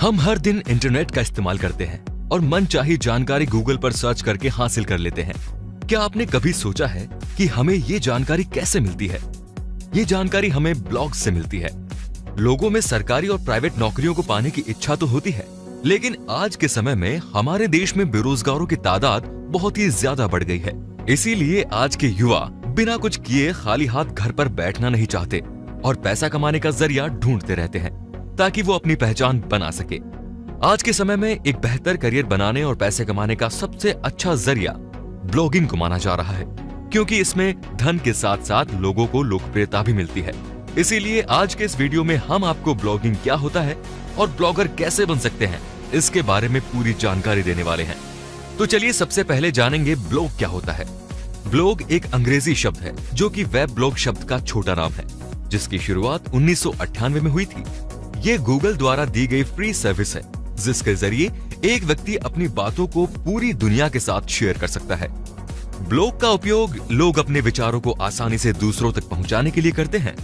हम हर दिन इंटरनेट का इस्तेमाल करते हैं और मनचाही जानकारी गूगल पर सर्च करके हासिल कर लेते हैं। क्या आपने कभी सोचा है कि हमें ये जानकारी कैसे मिलती है? ये जानकारी हमें ब्लॉग से मिलती है। लोगों में सरकारी और प्राइवेट नौकरियों को पाने की इच्छा तो होती है, लेकिन आज के समय में हमारे देश में बेरोजगारों की तादाद बहुत ही ज्यादा बढ़ गई है। इसीलिए आज के युवा बिना कुछ किए खाली हाथ घर पर बैठना नहीं चाहते और पैसा कमाने का जरिया ढूंढते रहते हैं ताकि वो अपनी पहचान बना सके। आज के समय में एक बेहतर करियर बनाने और पैसे कमाने का सबसे अच्छा जरिया ब्लॉगिंग को माना जा रहा है, क्योंकि इसमें धन के साथ साथ लोगों को लोकप्रियता भी मिलती है। इसीलिए आज के इस वीडियो में हम आपको ब्लॉगिंग क्या होता है और ब्लॉगर कैसे बन सकते हैं, इसके बारे में पूरी जानकारी देने वाले हैं। तो चलिए सबसे पहले जानेंगे ब्लॉग क्या होता है। ब्लॉग एक अंग्रेजी शब्द है जो कि वेब ब्लॉग शब्द का छोटा नाम है, जिसकी शुरुआत 1998 में हुई थी। ये गूगल द्वारा दी गई फ्री सर्विस है, जिसके जरिए एक व्यक्ति अपनी बातों को पूरी दुनिया के साथ शेयर कर सकता है। ब्लॉग का उपयोग लोग अपने विचारों को आसानी से दूसरों तक पहुंचाने के लिए करते हैं।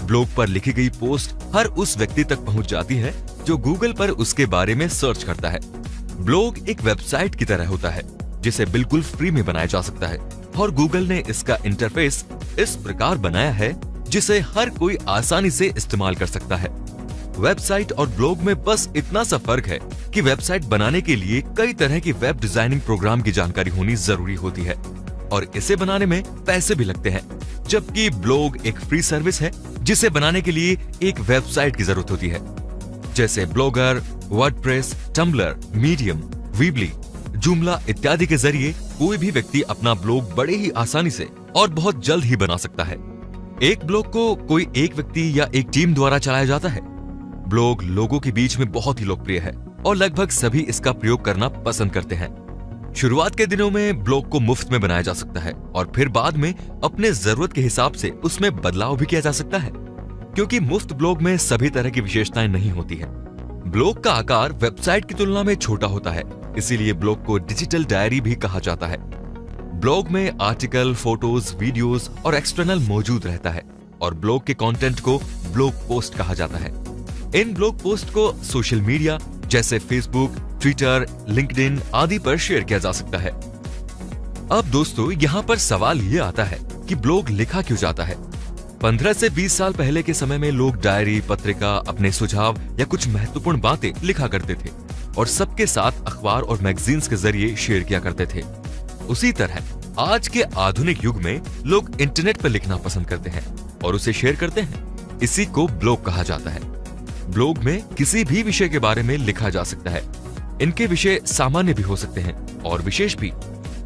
ब्लॉग पर लिखी गई पोस्ट हर उस व्यक्ति तक पहुंच जाती है जो गूगल पर उसके बारे में सर्च करता है। ब्लॉग एक वेबसाइट की तरह होता है जिसे बिल्कुल फ्री में बनाया जा सकता है, और गूगल ने इसका इंटरफेस इस प्रकार बनाया है जिसे हर कोई आसानी से इस्तेमाल कर सकता है। वेबसाइट और ब्लॉग में बस इतना सा फर्क है कि वेबसाइट बनाने के लिए कई तरह की वेब डिजाइनिंग प्रोग्राम की जानकारी होनी जरूरी होती है और इसे बनाने में पैसे भी लगते हैं, जबकि ब्लॉग एक फ्री सर्विस है जिसे बनाने के लिए एक वेबसाइट की जरूरत होती है। जैसे blogger, WordPress, Tumblr, Medium, Weebly, Joomla इत्यादि के जरिए कोई भी व्यक्ति अपना ब्लॉग बड़े ही आसानी से और बहुत जल्द ही बना सकता है। एक ब्लॉग को कोई एक व्यक्ति या एक टीम द्वारा चलाया जाता है। ब्लॉग लोगों के बीच में बहुत ही लोकप्रिय है और लगभग सभी इसका प्रयोग करना पसंद करते हैं। शुरुआत के दिनों में ब्लॉग को मुफ्त में बनाया जा सकता है और फिर बाद में अपने जरूरत के हिसाब से उसमें बदलाव भी किया जा सकता है, क्योंकि मुफ्त ब्लॉग में सभी तरह की विशेषताएं नहीं होती हैं। ब्लॉग का आकार वेबसाइट की तुलना में छोटा होता है, इसीलिए ब्लॉग को डिजिटल डायरी भी कहा जाता है। ब्लॉग में आर्टिकल, फोटोज, वीडियोस और एक्सटर्नल मौजूद रहता है और ब्लॉग के कंटेंट को ब्लॉग पोस्ट कहा जाता है। इन ब्लॉग पोस्ट को सोशल मीडिया जैसे फेसबुक, ट्विटर, लिंक्डइन आदि पर शेयर किया जा सकता है। अब दोस्तों, यहाँ पर सवाल ये आता है कि ब्लॉग लिखा क्यों जाता है? 15 से 20 साल पहले के समय में लोग डायरी, पत्रिका, अपने सुझाव या कुछ महत्वपूर्ण बातें लिखा करते थे और सबके साथ अखबार और मैगजीन्स के जरिए शेयर किया करते थे। उसी तरह आज के आधुनिक युग में लोग इंटरनेट पर लिखना पसंद करते हैं और उसे शेयर करते हैं। इसी को ब्लॉग कहा जाता है। ब्लॉग में किसी भी विषय के बारे में लिखा जा सकता है। इनके विषय सामान्य भी हो सकते हैं और विशेष भी।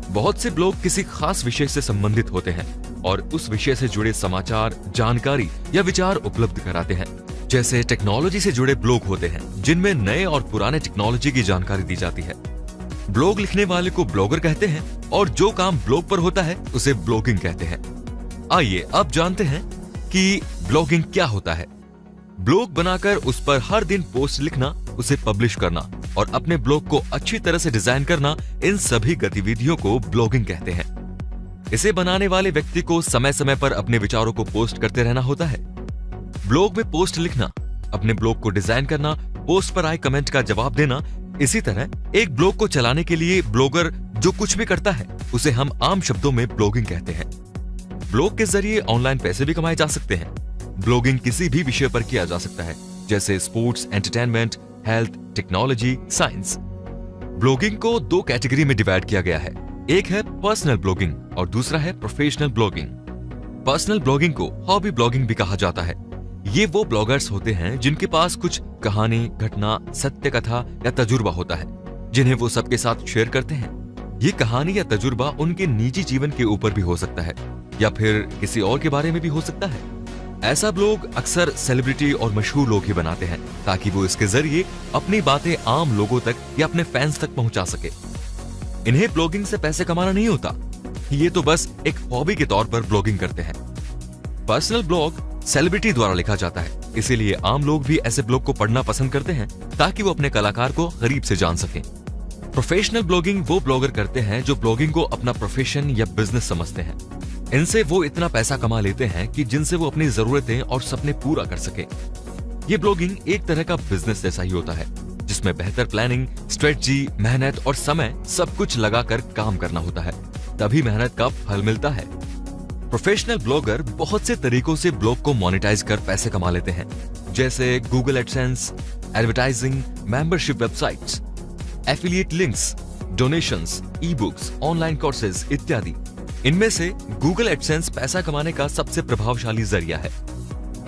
बहुत से ब्लॉग किसी खास विषय से संबंधित होते हैं और उस विषय से जुड़े समाचार, जानकारी या विचार उपलब्ध कराते हैं। जैसे टेक्नोलॉजी से जुड़े ब्लॉग होते हैं जिनमें नए और पुराने टेक्नोलॉजी की जानकारी दी जाती है। ब्लॉग लिखने वाले को ब्लॉगर कहते हैं और जो काम ब्लॉग पर होता है उसे ब्लॉगिंग कहते हैं। आइए अब जानते हैं कि ब्लॉगिंग क्या होता है। ब्लॉग बनाकर उस पर हर दिन पोस्ट लिखना, उसे पब्लिश करना और अपने ब्लॉग को अच्छी तरह से डिजाइन करना, इन सभी गतिविधियों को ब्लॉगिंग कहते हैं। इसे बनाने वाले व्यक्ति को समय समय पर अपने विचारों को पोस्ट करते रहना होता है। ब्लॉग में पोस्ट लिखना, अपने ब्लॉग को डिजाइन करना, पोस्ट पर आए कमेंट का जवाब देना, इसी तरह एक ब्लॉग को चलाने के लिए ब्लॉगर जो कुछ भी करता है उसे हम आम शब्दों में ब्लॉगिंग कहते हैं। ब्लॉग के जरिए ऑनलाइन पैसे भी कमाए जा सकते हैं। ब्लॉगिंग किसी भी विषय पर किया जा सकता है, जैसे sports, entertainment, health, technology, science. Blogging को दो कैटेगरी में डिवाइड किया गया है। एक है पर्सनल ब्लॉगिंग और दूसरा है प्रोफेशनल ब्लॉगिंग। पर्सनल ब्लॉगिंग को हॉबी ब्लॉगिंग भी कहा जाता है। ये वो ब्लॉगर्स होते हैं जिनके पास कुछ कहानी, घटना, सत्य कथा या तजुर्बा होता है, जिन्हें वो सबके साथ शेयर करते हैं। ये कहानी या तजुर्बा उनके निजी जीवन के ऊपर भी हो सकता है या फिर किसी और के बारे में भी हो सकता है। ऐसा ब्लॉग अक्सर सेलिब्रिटी और मशहूर लोग ही बनाते हैं ताकि वो इसके जरिए अपनी बातें आम लोगों तक या अपने फैंस तक पहुंचा सके। इन्हें ब्लॉगिंग से पैसे कमाना नहीं होता, ये तो बस एक हॉबी के तौर पर ब्लॉगिंग करते हैं। पर्सनल ब्लॉग सेलिब्रिटी द्वारा लिखा जाता है, इसीलिए आम लोग भी ऐसे ब्लॉग को पढ़ना पसंद करते हैं ताकि वो अपने कलाकार को करीब से जान सकें। प्रोफेशनल ब्लॉगिंग वो ब्लॉगर करते हैं जो ब्लॉगिंग को अपना प्रोफेशन या बिजनेस समझते हैं। इनसे वो इतना पैसा कमा लेते हैं कि जिनसे वो अपनी जरूरतें और सपने पूरा कर सके। ये ब्लॉगिंग एक तरह का बिजनेस जैसा ही होता है, जिसमें बेहतर प्लानिंग, स्ट्रेटजी, मेहनत और समय सब कुछ लगाकर काम करना होता है। तभी मेहनत का फल मिलता है। प्रोफेशनल ब्लॉगर बहुत से तरीकों से ब्लॉग को मोनेटाइज कर पैसे कमा लेते हैं, जैसे Google AdSense, advertising, membership websites, affiliate links, donations, e books, online courses इत्यादि। इनमें से गूगल एडसेंस पैसा कमाने का सबसे प्रभावशाली जरिया है।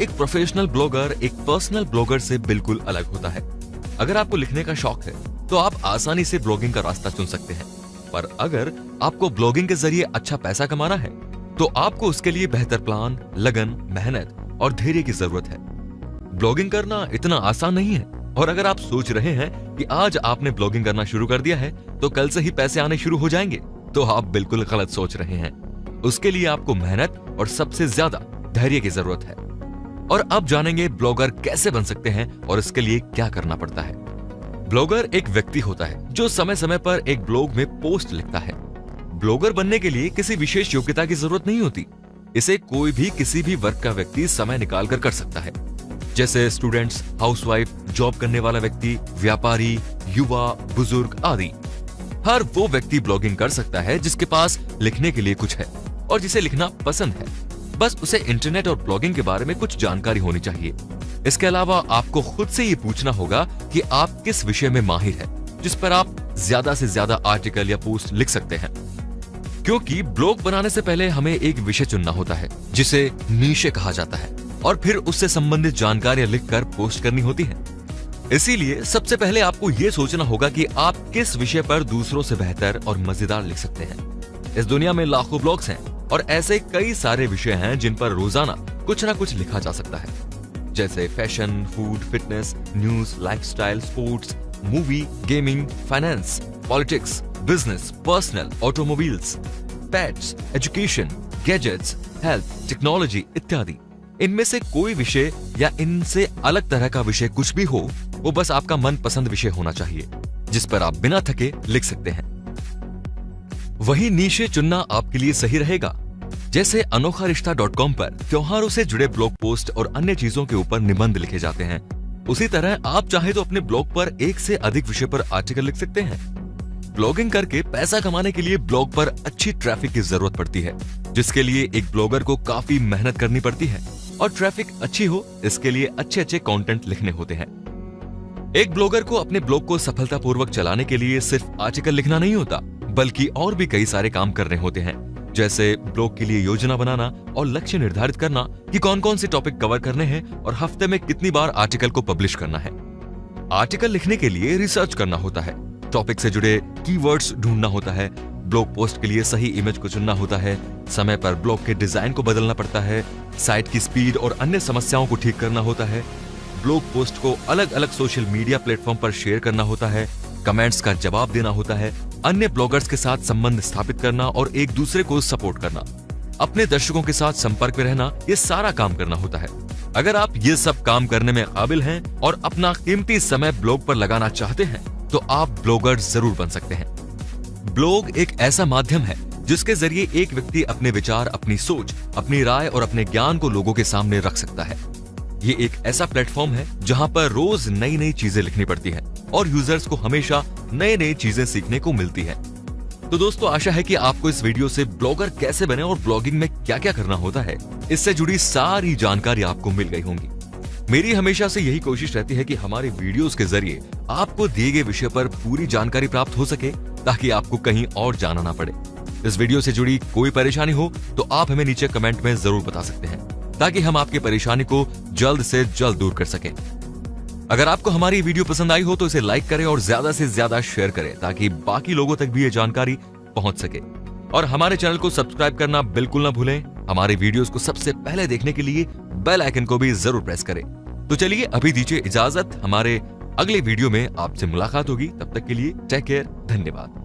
एक प्रोफेशनल ब्लॉगर एक पर्सनल ब्लॉगर से बिल्कुल अलग होता है। अगर आपको लिखने का शौक है तो आप आसानी से ब्लॉगिंग का रास्ता चुन सकते हैं, पर अगर आपको ब्लॉगिंग के जरिए अच्छा पैसा कमाना है तो आपको उसके लिए बेहतर प्लान, लगन, मेहनत और धैर्य की जरूरत है। ब्लॉगिंग करना इतना आसान नहीं है, और अगर आप सोच रहे हैं कि आज आपने ब्लॉगिंग करना शुरू कर दिया है तो कल से ही पैसे आने शुरू हो जाएंगे, तो आप बिल्कुल गलत सोच रहे हैं। उसके लिए आपको मेहनत और सबसे ज्यादा धैर्य की जरूरत है। और अब जानेंगे ब्लॉगर कैसे बन सकते हैं और इसके लिए क्या करना पड़ता है। ब्लॉगर एक व्यक्ति होता है जो समय समय पर एक ब्लॉग में पोस्ट लिखता है। ब्लॉगर बनने के लिए किसी विशेष योग्यता की जरूरत नहीं होती। इसे कोई भी किसी भी वर्ग का व्यक्ति समय निकाल कर सकता है, जैसे स्टूडेंट्स, हाउसवाइफ, जॉब करने वाला व्यक्ति, व्यापारी, युवा, बुजुर्ग आदि। हर वो व्यक्ति ब्लॉगिंग कर सकता है जिसके पास लिखने के लिए कुछ है और जिसे लिखना पसंद है। बस उसे इंटरनेट और ब्लॉगिंग के बारे में कुछ जानकारी होनी चाहिए। इसके अलावा आपको खुद से ये पूछना होगा कि आप किस विषय में माहिर है, जिस पर आप ज्यादा से ज्यादा आर्टिकल या पोस्ट लिख सकते हैं। क्योंकि ब्लॉग बनाने से पहले हमें एक विषय चुनना होता है जिसे नीशे कहा जाता है, और फिर उससे संबंधित जानकारियां लिखकर पोस्ट करनी होती है। इसीलिए सबसे पहले आपको यह सोचना होगा कि आप किस विषय पर दूसरों से बेहतर और मजेदार लिख सकते हैं। इस दुनिया में लाखों ब्लॉग्स हैं और ऐसे कई सारे विषय हैं जिन पर रोजाना कुछ ना कुछ लिखा जा सकता है, जैसे fashion, food, fitness, news, lifestyle, sports, movie, gaming, finance, politics, business, personal, automobiles, pets, education, gadgets, health, technology इत्यादि। इनमें से कोई विषय या इनसे अलग तरह का विषय कुछ भी हो, वो बस आपका मनपसंद विषय होना चाहिए जिस पर आप बिना थके लिख सकते हैं। वही नीशे चुनना आपके लिए सही रहेगा। जैसे अनोखारिश्ता.com पर त्योहारों से जुड़े ब्लॉग पोस्ट और अन्य चीजों के ऊपर निबंध लिखे जाते हैं, उसी तरह आप चाहे तो अपने ब्लॉग पर एक से अधिक विषय पर आर्टिकल लिख सकते हैं। ब्लॉगिंग करके पैसा कमाने के लिए ब्लॉग पर अच्छी ट्रैफिक की जरूरत पड़ती है, जिसके लिए एक ब्लॉगर को काफी मेहनत करनी पड़ती है, और ट्रैफिक अच्छी हो इसके लिए अच्छे अच्छे कंटेंट लिखने होते हैं। एक ब्लॉगर को अपने ब्लॉग को सफलतापूर्वक चलाने के लिए सिर्फ आर्टिकल लिखना नहीं होता, बल्कि और भी कई सारे काम करने होते हैं, जैसे ब्लॉग के लिए योजना बनाना और लक्ष्य निर्धारित करना कि कौन कौन से टॉपिक कवर करने हैं और हफ्ते में कितनी बार आर्टिकल को पब्लिश करना है। आर्टिकल लिखने के लिए रिसर्च करना होता है, टॉपिक से जुड़े कीवर्ड्स ढूंढना होता है, ब्लॉग पोस्ट के लिए सही इमेज को चुनना होता है, समय पर ब्लॉग के डिजाइन को बदलना पड़ता है, साइट की स्पीड और अन्य समस्याओं को ठीक करना होता है, ब्लॉग पोस्ट को अलग अलग सोशल मीडिया प्लेटफॉर्म पर शेयर करना होता है, कमेंट्स का जवाब देना होता है, अन्य ब्लॉगर्स के साथ संबंध स्थापित करना और एक दूसरे को सपोर्ट करना, अपने दर्शकों के साथ संपर्क में रहना, ये सारा काम करना होता है। अगर आप ये सब काम करने में काबिल हैं और अपना कीमती समय ब्लॉग पर लगाना चाहते हैं तो आप ब्लॉगर जरूर बन सकते हैं। ब्लॉग एक ऐसा माध्यम है जिसके जरिए एक व्यक्ति अपने विचार, अपनी सोच, अपनी राय और अपने ज्ञान को लोगों के सामने रख सकता है। ये एक ऐसा प्लेटफॉर्म है जहां पर रोज नई नई चीजें लिखनी पड़ती है और यूजर्स को हमेशा नई नई चीजें सीखने को मिलती है। तो दोस्तों, आशा है कि आपको इस वीडियो से ब्लॉगर कैसे बने और ब्लॉगिंग में क्या क्या करना होता है, इससे जुड़ी सारी जानकारी आपको मिल गई होंगी। मेरी हमेशा से यही कोशिश रहती है कि हमारे वीडियोस के जरिए आपको दिए गए विषय पर पूरी जानकारी प्राप्त हो सके, ताकि आपको कहीं और जाना ना पड़े। इस वीडियो से जुड़ी कोई परेशानी हो तो आप हमें नीचे कमेंट में जरूर बता सकते हैं, ताकि हम आपकी परेशानी को जल्द से जल्द दूर कर सकें। अगर आपको हमारी वीडियो पसंद आई हो तो इसे लाइक करें और ज्यादा से ज्यादा शेयर करें, ताकि बाकी लोगों तक भी ये जानकारी पहुंच सके। और हमारे चैनल को सब्सक्राइब करना बिल्कुल ना भूलें। हमारे वीडियोस को सबसे पहले देखने के लिए बेल आइकन को भी जरूर प्रेस करें। तो चलिए अभी दीजिए इजाजत, हमारे अगले वीडियो में आपसे मुलाकात होगी। तब तक के लिए टेक केयर, धन्यवाद।